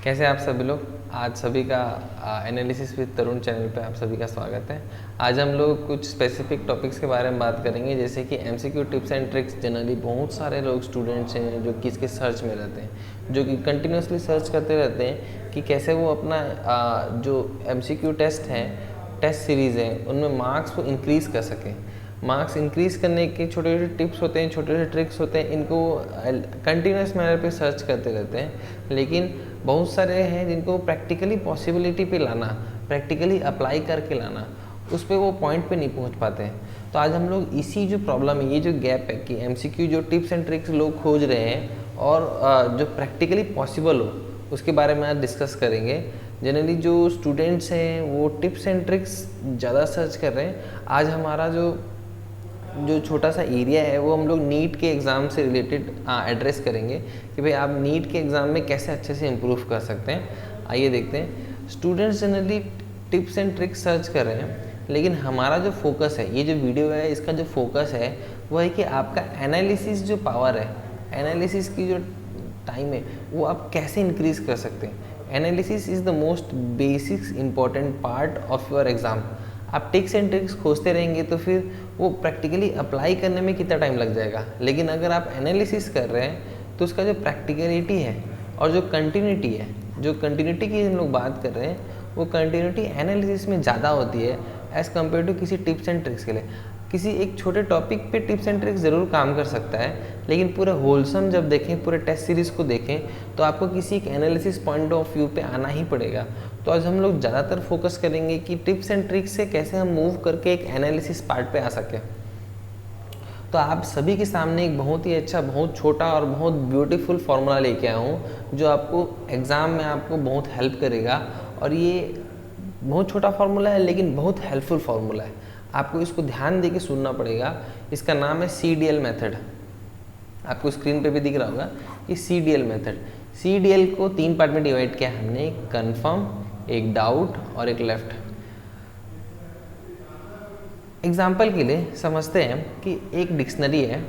कैसे आप सभी लोग। आज सभी का एनालिसिस विद तरुण चैनल पे आप सभी का स्वागत है। आज हम लोग कुछ स्पेसिफिक टॉपिक्स के बारे में बात करेंगे, जैसे कि MCQ tips and tricks. Generally बहुत सारे लोग स्टूडेंट्स हैं जो कि इसके सर्च में रहते हैं, जो कि कंटिन्यूसली सर्च करते रहते हैं कि कैसे वो अपना जो एमसीक्यू टेस्ट हैं, टेस्ट सीरीज़ हैं, उनमें मार्क्स को इंक्रीज़ कर सकें। मार्क्स इंक्रीज़ करने के छोटे छोटे टिप्स होते हैं, छोटे छोटे ट्रिक्स होते हैं, इनको कंटिन्यूस मैनर पे सर्च करते रहते हैं। लेकिन बहुत सारे हैं जिनको प्रैक्टिकली पॉसिबिलिटी पे लाना, प्रैक्टिकली अप्लाई करके लाना, उस पर वो पॉइंट पे नहीं पहुंच पाते हैं। तो आज हम लोग इसी जो प्रॉब्लम है, ये जो गैप है कि एमसीक्यू जो टिप्स एंड ट्रिक्स लोग खोज रहे हैं और जो प्रैक्टिकली पॉसिबल हो, उसके बारे में आज डिस्कस करेंगे। जनरली जो स्टूडेंट्स हैं वो टिप्स एंड ट्रिक्स ज़्यादा सर्च कर रहे हैं। आज हमारा जो छोटा सा एरिया है वो हम लोग नीट के एग्ज़ाम से रिलेटेड एड्रेस करेंगे कि भाई आप नीट के एग्ज़ाम में कैसे अच्छे से इम्प्रूव कर सकते हैं। आइए देखते हैं। Students generally tips and tricks search कर रहे हैं, लेकिन हमारा जो फोकस है, ये जो वीडियो है इसका जो फोकस है वो है कि आपका एनालिसिस जो पावर है, एनालिसिस की जो टाइम है, वो आप कैसे इंक्रीज़ कर सकते हैं। Analysis is the most basic important part of your exam. आप टिप्स एंड ट्रिक्स खोजते रहेंगे तो फिर वो प्रैक्टिकली अप्लाई करने में कितना टाइम लग जाएगा। लेकिन अगर आप एनालिसिस कर रहे हैं तो उसका जो प्रैक्टिकलिटी है और जो कंटिन्यूटी है, जो कंटिन्यूटी की हम लोग बात कर रहे हैं, वो कंटिन्यूटी एनालिसिस में ज़्यादा होती है एज़ कम्पेयर टू किसी टिप्स एंड ट्रिक्स के लिए। किसी एक छोटे टॉपिक पे टिप्स एंड ट्रिक्स ज़रूर काम कर सकता है, लेकिन पूरे होलसम जब देखें, पूरे टेस्ट सीरीज़ को देखें, तो आपको किसी एक एनालिसिस पॉइंट ऑफ व्यू पे आना ही पड़ेगा। तो आज हम लोग ज़्यादातर फोकस करेंगे कि टिप्स एंड ट्रिक्स से कैसे हम मूव करके एक एनालिसिस पार्ट पे आ सकें। तो आप सभी के सामने एक बहुत ही अच्छा, बहुत छोटा और बहुत ब्यूटीफुल फार्मूला लेके आया हूँ, जो आपको एग्ज़ाम में आपको बहुत हेल्प करेगा। और ये बहुत छोटा फार्मूला है लेकिन बहुत हेल्पफुल फार्मूला है। आपको इसको ध्यान दे के सुनना पड़ेगा। इसका नाम है CDL मेथड। आपको स्क्रीन पे भी दिख रहा होगा कि CDL मेथड। CDL को 3 पार्ट में डिवाइड किया हमने, एक कन्फर्म, एक डाउट और एक लेफ्ट। एग्जाम्पल के लिए समझते हैं कि एक डिक्शनरी है।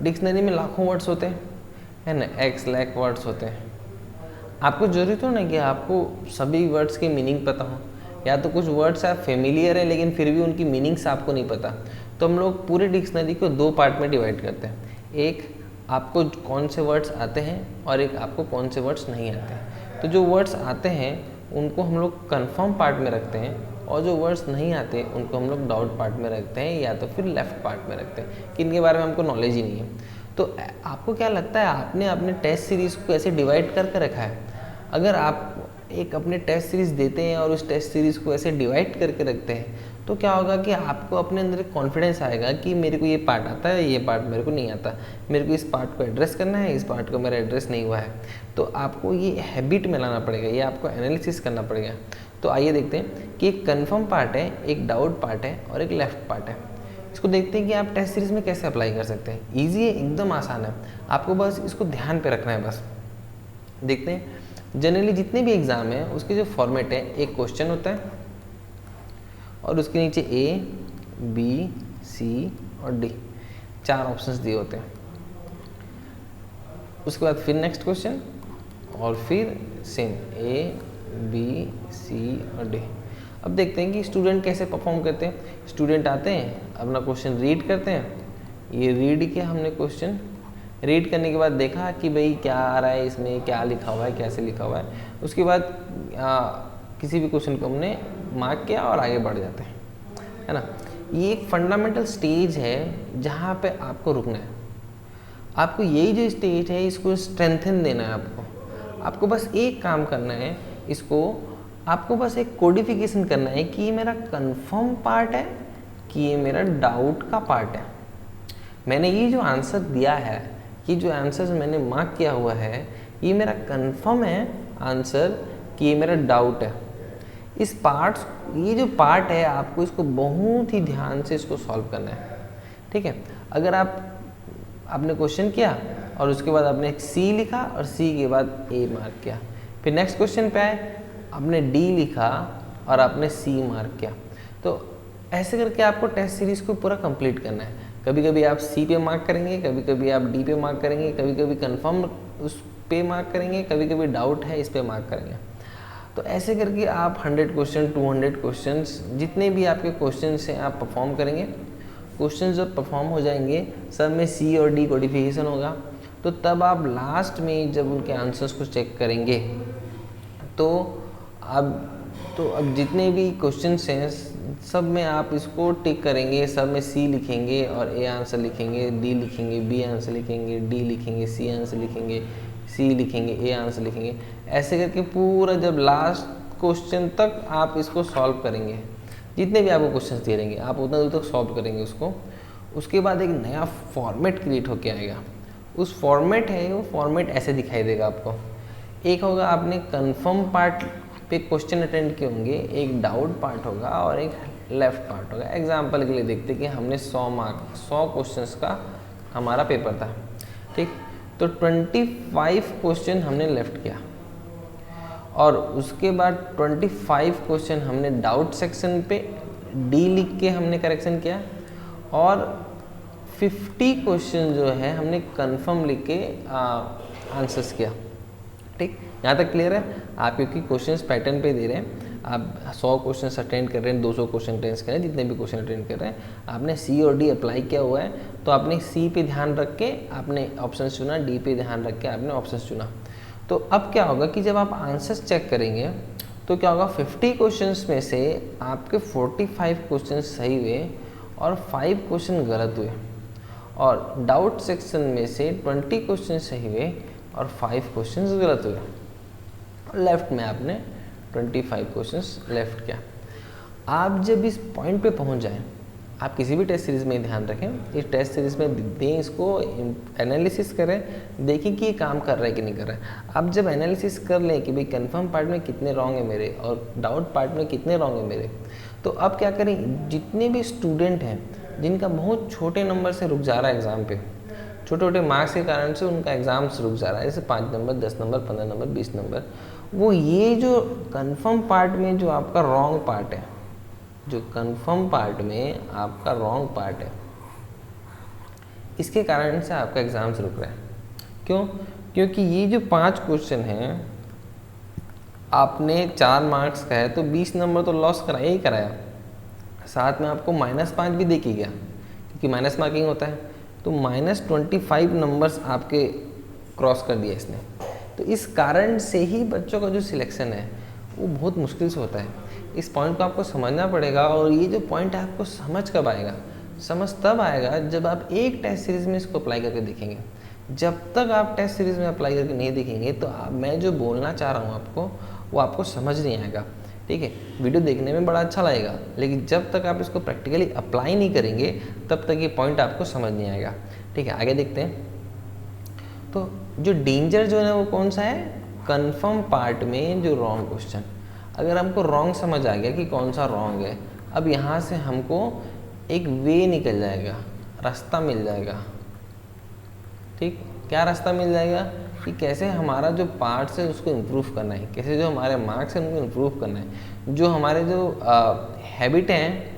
डिक्शनरी में लाखों वर्ड्स होते हैं, है ना, X लाख वर्ड्स होते हैं। आपको जरूरी तो नहीं कि आपको सभी वर्ड्स की मीनिंग पता हो, या तो कुछ वर्ड्स आप फेमिलियर है लेकिन फिर भी उनकी मीनिंग्स आपको नहीं पता। तो हम लोग पूरी डिक्शनरी को 2 पार्ट में डिवाइड करते हैं। एक आपको कौन से वर्ड्स आते हैं और एक आपको कौन से वर्ड्स नहीं आते हैं। तो जो वर्ड्स आते हैं उनको हम लोग कन्फर्म पार्ट में रखते हैं, और जो वर्ड्स नहीं आते उनको हम लोग डाउट पार्ट में रखते हैं, या तो फिर लेफ्ट पार्ट में रखते हैं, कि इनके बारे में हमको नॉलेज ही नहीं है। तो आपको क्या लगता है, आपने अपने टेस्ट सीरीज़ को ऐसे डिवाइड करके रखा है? अगर आप एक अपने टेस्ट सीरीज़ देते हैं और उस टेस्ट सीरीज़ को ऐसे डिवाइड करके रखते हैं, तो क्या होगा कि आपको अपने अंदर एक कॉन्फिडेंस आएगा कि मेरे को ये पार्ट आता है, ये पार्ट मेरे को नहीं आता, मेरे को इस पार्ट को एड्रेस करना है, इस पार्ट को मेरा एड्रेस नहीं हुआ है। तो आपको ये हैबिट में लाना पड़ेगा, ये आपको एनालिसिस करना पड़ेगा। तो आइए देखते हैं कि एक कन्फर्म पार्ट है, एक डाउट पार्ट है और एक लेफ्ट पार्ट है। इसको देखते हैं कि आप टेस्ट सीरीज़ में कैसे अप्लाई कर सकते हैं। ईजी है, एकदम आसान है, आपको बस इसको ध्यान पे रखना है। बस देखते हैं। जनरली जितने भी एग्ज़ाम है उसके जो फॉर्मेट है, एक क्वेश्चन होता है और उसके नीचे A, B, C और D 4 ऑप्शंस दिए होते हैं। उसके बाद फिर नेक्स्ट क्वेश्चन और फिर सेम A, B, C और D। अब देखते हैं कि स्टूडेंट कैसे परफॉर्म करते हैं। स्टूडेंट आते हैं, अपना क्वेश्चन रीड करते हैं। ये रीड किया हमने क्वेश्चन, रीड करने के बाद देखा कि भाई क्या आ रहा है, इसमें क्या लिखा हुआ है, कैसे लिखा हुआ है। उसके बाद किसी भी क्वेश्चन को हमने मार्क किया और आगे बढ़ जाते हैं, है ना। ये एक फंडामेंटल स्टेज है जहाँ पे आपको रुकना है। आपको यही जो स्टेज है इसको स्ट्रेंथन देना है। आपको बस एक काम करना है, इसको आपको बस एक कोडिफिकेशन करना है कि ये मेरा कंफर्म पार्ट है कि ये मेरा डाउट का पार्ट है। मैंने ये जो आंसर दिया है, ये जो आंसर मैंने मार्क किया हुआ है, ये मेरा कंफर्म है आंसर कि ये मेरा डाउट है। इस पार्ट्स, ये जो पार्ट है, आपको इसको बहुत ही ध्यान से इसको सॉल्व करना है, ठीक है। अगर आपने क्वेश्चन किया और उसके बाद आपने C लिखा और C के बाद A मार्क किया, फिर नेक्स्ट क्वेश्चन पे आए, आपने D लिखा और आपने C मार्क किया, तो ऐसे करके आपको टेस्ट सीरीज़ को पूरा कंप्लीट करना है। कभी कभी आप सी पे मार्क करेंगे, कभी कभी आप डी पे मार्क करेंगे, कभी कभी कंफर्म उस पे मार्क करेंगे, कभी कभी डाउट है इस पे मार्क करेंगे। तो ऐसे करके आप 100 क्वेश्चन, 200 क्वेश्चंस, जितने भी आपके क्वेश्चंस हैं आप परफॉर्म करेंगे। क्वेश्चन जब परफॉर्म हो जाएंगे, सब में सी और डी कोडिफिकेशन होगा, तो तब आप लास्ट में जब उनके आंसर्स को चेक करेंगे तो अब जितने भी क्वेश्चंस हैं सब में आप इसको टिक करेंगे, सब में सी लिखेंगे और ए आंसर लिखेंगे, डी लिखेंगे, बी आंसर लिखेंगे, डी लिखेंगे, सी आंसर लिखेंगे, सी लिखेंगे, ए आंसर लिखेंगे। ऐसे करके पूरा जब लास्ट क्वेश्चन तक आप इसको सॉल्व करेंगे, जितने भी आपको क्वेश्चन दे रहेंगे आप उतना दूर तक सॉल्व करेंगे उसको। उसके बाद एक नया फॉर्मेट क्रिएट होके आएगा। उस फॉर्मेट है, वो फॉर्मेट ऐसे दिखाई देगा आपको। एक होगा आपने कंफर्म पार्ट पे क्वेश्चन अटेंड किए होंगे, एक डाउट पार्ट होगा और एक लेफ्ट पार्ट होगा। एग्जाम्पल के लिए देखते कि हमने 100 क्वेश्चंस का हमारा पेपर था, ठीक, तो 25 क्वेश्चन हमने लेफ्ट किया और उसके बाद 25 क्वेश्चन हमने डाउट सेक्शन पे डी लिख के हमने करेक्शन किया और 50 क्वेश्चन जो है हमने कंफर्म लिख के आंसर्स किया। ठीक, यहाँ तक क्लियर है आप? क्योंकि क्वेश्चंस पैटर्न पे दे रहे हैं, आप 100 क्वेश्चन अटेंड कर रहे हैं, 200 क्वेश्चन अटेंड कर रहे हैं, जितने भी क्वेश्चन अटेंड कर रहे हैं, आपने सी और डी अप्लाई किया हुआ है, तो आपने सी पे ध्यान रख के आपने ऑप्शन चुना, डी पे ध्यान रख के आपने ऑप्शन चुना। तो अब क्या होगा कि जब आप आंसर्स चेक करेंगे तो क्या होगा, 50 क्वेश्चंस में से आपके 45 क्वेश्चन सही हुए और 5 क्वेश्चन गलत हुए, और डाउट सेक्शन में से 20 क्वेश्चन सही हुए और 5 क्वेश्चंस गलत हुए। लेफ्ट में आपने 25 क्वेश्चंस लेफ्ट किया। आप जब इस पॉइंट पे पहुंच जाएं, आप किसी भी टेस्ट सीरीज़ में ध्यान रखें, इस टेस्ट सीरीज़ में दें, इसको एनालिसिस करें, देखें कि ये काम कर रहा है कि नहीं कर रहा है। आप जब एनालिसिस कर लें कि भाई कंफर्म पार्ट में कितने रॉन्ग है मेरे और डाउट पार्ट में कितने रॉन्ग है मेरे, तो अब क्या करें, जितने भी स्टूडेंट हैं जिनका बहुत छोटे नंबर से रुक जा रहा है एग्ज़ाम पे, छोटे छोटे मार्क्स के कारण से उनका एग्ज़ाम रुक जा रहा है, जैसे 5 नंबर, 10 नंबर, 15 नंबर, 20 नंबर, वो ये जो कंफर्म पार्ट में जो आपका रॉन्ग पार्ट है, जो कंफर्म पार्ट में आपका रॉन्ग पार्ट है, इसके कारण से आपका एग्ज़ाम रुक रहा है। क्यों? क्योंकि ये जो 5 क्वेश्चन हैं, आपने 4 मार्क्स का है तो 20 नंबर तो लॉस कराया ही कराया, साथ में आपको -5 भी दे के गया, क्योंकि माइनस मार्किंग होता है, तो -25 नंबर्स आपके क्रॉस कर दिया इसने। तो इस कारण से ही बच्चों का जो सिलेक्शन है वो बहुत मुश्किल से होता है। इस पॉइंट को आपको समझना पड़ेगा, और ये जो पॉइंट है आपको समझ कब आएगा? समझ तब आएगा जब आप एक टेस्ट सीरीज़ में इसको अप्लाई करके देखेंगे। जब तक आप टेस्ट सीरीज़ में अप्लाई करके नहीं देखेंगे तो मैं जो बोलना चाह रहा हूँ आपको, वो आपको समझ नहीं आएगा। ठीक है, वीडियो देखने में बड़ा अच्छा लगेगा, लेकिन जब तक आप इसको प्रैक्टिकली अप्लाई नहीं करेंगे तब तक ये पॉइंट आपको समझ नहीं आएगा। ठीक है, आगे देखते हैं। तो जो डेंजर जो है वो कौन सा है? कंफर्म पार्ट में जो रॉन्ग क्वेश्चन। अगर हमको रॉन्ग समझ आ गया कि कौन सा रॉन्ग है, अब यहाँ से हमको एक वे निकल जाएगा, रास्ता मिल जाएगा। ठीक, क्या रास्ता मिल जाएगा? कि कैसे हमारा जो पार्ट्स है उसको इम्प्रूव करना है, कैसे जो हमारे मार्क्स हैं उनको इम्प्रूव करना है, जो हमारे जो हैबिट हैं,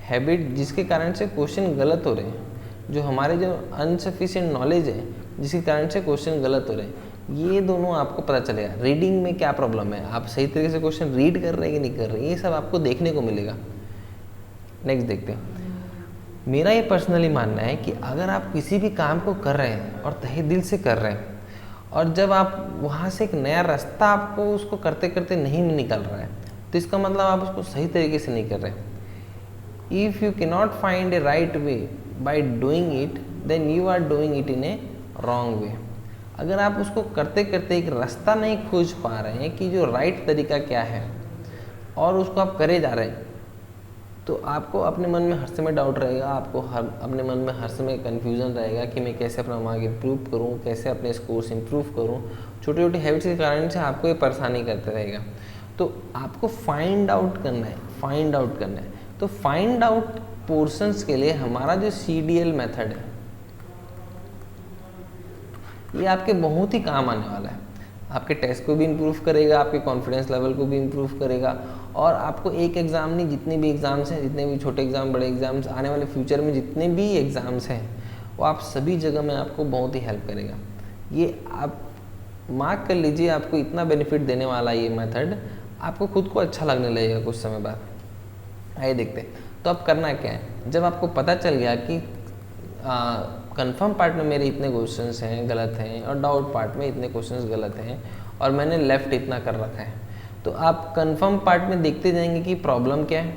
हैबिट जिसके कारण से क्वेश्चन गलत हो रहे हैं, जो हमारे जो अनसफिशिएंट नॉलेज है जिसके कारण से क्वेश्चन गलत हो रहे हैं, ये दोनों आपको पता चलेगा। रीडिंग में क्या प्रॉब्लम है, आप सही तरीके से क्वेश्चन रीड कर रहे हैं कि नहीं कर रहे हैं, ये सब आपको देखने को मिलेगा। नेक्स्ट देखते हैं। मेरा ये पर्सनली मानना है कि अगर आप किसी भी काम को कर रहे हैं और तहे दिल से कर रहे हैं, और जब आप वहाँ से एक नया रास्ता आपको उसको करते करते नहीं निकल रहा है, तो इसका मतलब आप उसको सही तरीके से नहीं कर रहे। If you cannot find a right way by doing it, then you are doing it in a wrong way. अगर आप उसको करते करते एक रास्ता नहीं खोज पा रहे हैं कि जो राइट तरीका क्या है, और उसको आप करे जा रहे हैं, तो आपको अपने मन में हर समय डाउट रहेगा, आपको अपने मन में हर समय कन्फ्यूज़न रहेगा कि मैं कैसे अपना मार्क इम्प्रूव करूं, कैसे अपने स्कोर्स इम्प्रूव करूं। छोटे छोटे हैबिट्स के कारण से आपको ये परेशानी करते रहेगा। तो आपको फाइंड आउट करना है, फाइंड आउट करना है। तो फाइंड आउट पोर्शंस के लिए हमारा जो CDL मेथड है, ये आपके बहुत ही काम आने वाला है। आपके टेस्ट को भी इम्प्रूव करेगा, आपके कॉन्फिडेंस लेवल को भी इम्प्रूव करेगा, और आपको एक एग्ज़ाम नहीं, जितने भी एग्ज़ाम्स हैं, जितने भी छोटे एग्ज़ाम, बड़े एग्ज़ाम्स, आने वाले फ्यूचर में जितने भी एग्ज़ाम्स हैं, वो आप सभी जगह में आपको बहुत ही हेल्प करेगा। ये आप मार्क कर लीजिए, आपको इतना बेनिफिट देने वाला ये मेथड, आपको खुद को अच्छा लगने लगेगा कुछ समय बाद। आइए देखते हैं। तो अब करना क्या है, जब आपको पता चल गया कि कंफर्म पार्ट में मेरे इतने क्वेश्चंस हैं गलत हैं और डाउट पार्ट में इतने क्वेश्चंस गलत हैं और मैंने लेफ़्ट इतना कर रखा है, तो आप कंफर्म पार्ट में देखते जाएंगे कि प्रॉब्लम क्या है।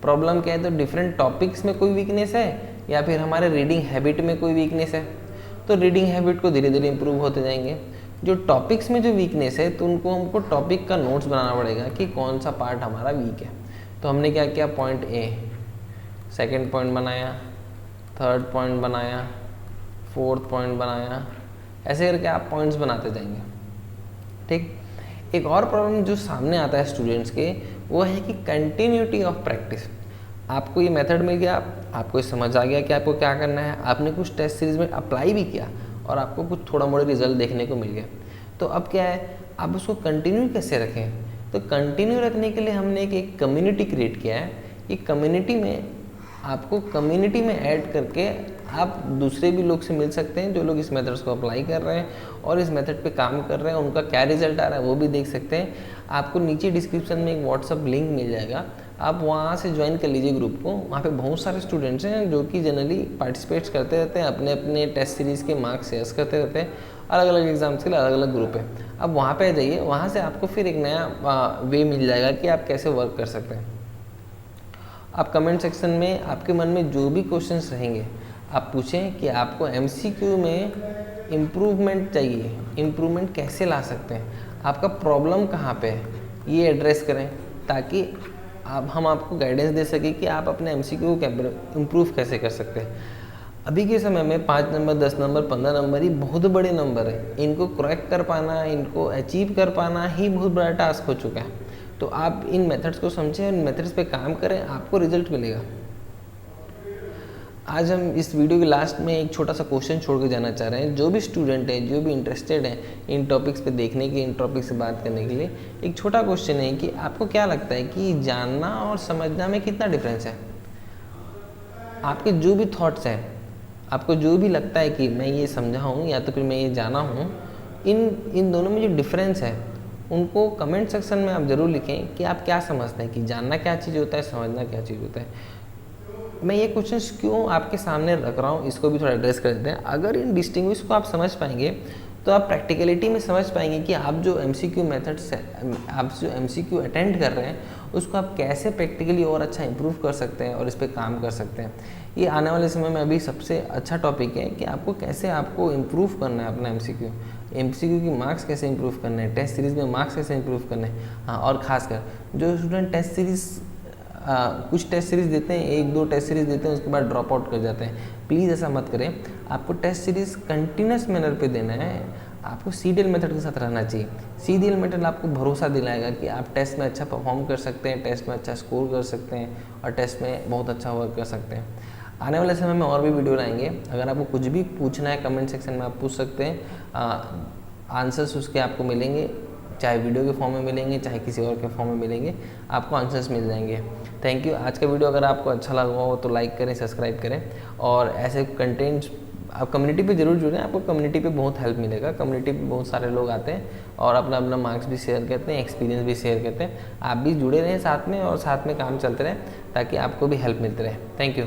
प्रॉब्लम क्या है, तो डिफरेंट टॉपिक्स में कोई वीकनेस है या फिर हमारे रीडिंग हैबिट में कोई वीकनेस है। तो रीडिंग हैबिट को धीरे धीरे इंप्रूव होते जाएंगे। जो टॉपिक्स में जो वीकनेस है, तो उनको हमको टॉपिक का नोट्स बनाना पड़ेगा कि कौन सा पार्ट हमारा वीक है। तो हमने क्या किया, पॉइंट ए, सेकंड पॉइंट बनाया, थर्ड पॉइंट बनाया, फोर्थ पॉइंट बनाया, ऐसे करके आप पॉइंट्स बनाते जाएंगे। ठीक। एक और प्रॉब्लम जो सामने आता है स्टूडेंट्स के, वो है कि कंटिन्यूटी ऑफ प्रैक्टिस। आपको ये मेथड मिल गया, आपको समझ आ गया कि आपको क्या करना है, आपने कुछ टेस्ट सीरीज में अप्लाई भी किया और आपको कुछ थोड़ा मोड़ा रिजल्ट देखने को मिल गया। तो अब क्या है, आप उसको कंटिन्यू कैसे रखें। तो कंटिन्यू रखने के लिए हमने एक कम्युनिटी क्रिएट किया है। ये कम्युनिटी में आपको कम्युनिटी में ऐड करके आप दूसरे भी लोग से मिल सकते हैं, जो लोग इस मेथड्स को अप्लाई कर रहे हैं और इस मेथड पे काम कर रहे हैं, उनका क्या रिजल्ट आ रहा है वो भी देख सकते हैं। आपको नीचे डिस्क्रिप्शन में एक व्हाट्सअप लिंक मिल जाएगा, आप वहाँ से ज्वाइन कर लीजिए ग्रुप को। वहाँ पे बहुत सारे स्टूडेंट्स हैं जो कि जनरली पार्टिसिपेट्स करते रहते हैं, अपने अपने टेस्ट सीरीज़ के मार्क्स शेयर करते रहते हैं, अलग अलग एग्जाम्स के लिए अलग अलग ग्रुप है। अब वहाँ पे आ जाइए, वहाँ से आपको फिर एक नया वे मिल जाएगा कि आप कैसे वर्क कर सकते हैं। आप कमेंट सेक्शन में आपके मन में जो भी क्वेश्चंस रहेंगे आप पूछें कि आपको एमसीक्यू में इम्प्रूवमेंट चाहिए, इम्प्रूवमेंट कैसे ला सकते हैं, आपका प्रॉब्लम कहाँ पे है, ये एड्रेस करें, ताकि हम आपको गाइडेंस दे सकें कि आप अपने एमसीक्यू को इम्प्रूव कैसे कर सकते हैं। अभी के समय में 5 नंबर, 10 नंबर, 15 नंबर ही बहुत बड़े नंबर है। इनको क्रैक कर पाना, इनको अचीव कर पाना ही बहुत बड़ा टास्क हो चुका है। तो आप इन मेथड्स को समझें, इन मेथड्स पे काम करें, आपको रिजल्ट मिलेगा। आज हम इस वीडियो के लास्ट में एक छोटा सा क्वेश्चन छोड़ के जाना चाह रहे हैं। जो भी स्टूडेंट है, जो भी इंटरेस्टेड है इन टॉपिक्स पे देखने के, इन टॉपिक्स से बात करने के लिए, एक छोटा क्वेश्चन है कि आपको क्या लगता है कि जानना और समझना में कितना डिफरेंस है। आपके जो भी थॉट्स हैं, आपको जो भी लगता है कि मैं ये समझा हूँ या तो फिर मैं ये जाना हूँ, इन दोनों में जो डिफरेंस है उनको कमेंट सेक्शन में आप ज़रूर लिखें कि आप क्या समझते हैं कि जानना क्या चीज़ होता है, समझना क्या चीज़ होता है। मैं ये क्वेश्चन क्यों आपके सामने रख रहा हूँ, इसको भी थोड़ा एड्रेस कर देते हैं। अगर इन डिस्टिंग्विश को आप समझ पाएंगे तो आप प्रैक्टिकलिटी में समझ पाएंगे कि आप जो एमसीक्यू मेथड्स है, आप जो एमसीक्यू अटेंड कर रहे हैं उसको आप कैसे प्रैक्टिकली और अच्छा इंप्रूव कर सकते हैं और इस पर काम कर सकते हैं। ये आने वाले समय में अभी सबसे अच्छा टॉपिक है कि आपको कैसे आपको इम्प्रूव करना है अपना एमसीक्यू की मार्क्स कैसे इंप्रूव करने हैं, टेस्ट सीरीज़ में मार्क्स कैसे इंप्रूव करने हैं। हाँ, और ख़ासकर जो स्टूडेंट टेस्ट सीरीज़ कुछ टेस्ट सीरीज़ देते हैं, 1-2 टेस्ट सीरीज़ देते हैं, उसके बाद ड्रॉप आउट कर जाते हैं। प्लीज़ ऐसा मत करें। आपको टेस्ट सीरीज़ कंटिन्यूस मैनर पे देना है। आपको सीडीएल मेथड के साथ रहना चाहिए। सीडीएल मेथड आपको भरोसा दिलाएगा कि आप टेस्ट में अच्छा परफॉर्म कर सकते हैं, टेस्ट में अच्छा स्कोर कर सकते हैं और टेस्ट में बहुत अच्छा वर्क कर सकते हैं। आने वाले समय में और भी वीडियो लाएंगे। अगर आपको कुछ भी पूछना है कमेंट सेक्शन में आप पूछ सकते हैं। आंसर्स उसके आपको मिलेंगे, चाहे वीडियो के फॉर्म में मिलेंगे, चाहे किसी और के फॉर्म में मिलेंगे, आपको आंसर्स मिल जाएंगे। Thank you. आज का वीडियो अगर आपको अच्छा लगा हो तो लाइक करें, सब्सक्राइब करें और ऐसे कंटेंट्स आप कम्युनिटी पे ज़रूर जुड़ें। आपको कम्युनिटी पे बहुत हेल्प मिलेगा। कम्युनिटी पे बहुत सारे लोग आते हैं और अपना अपना मार्क्स भी शेयर करते हैं, एक्सपीरियंस भी शेयर करते हैं। आप भी जुड़े रहें साथ में और साथ में काम चलते रहें ताकि आपको भी हेल्प मिलती रहे। Thank you.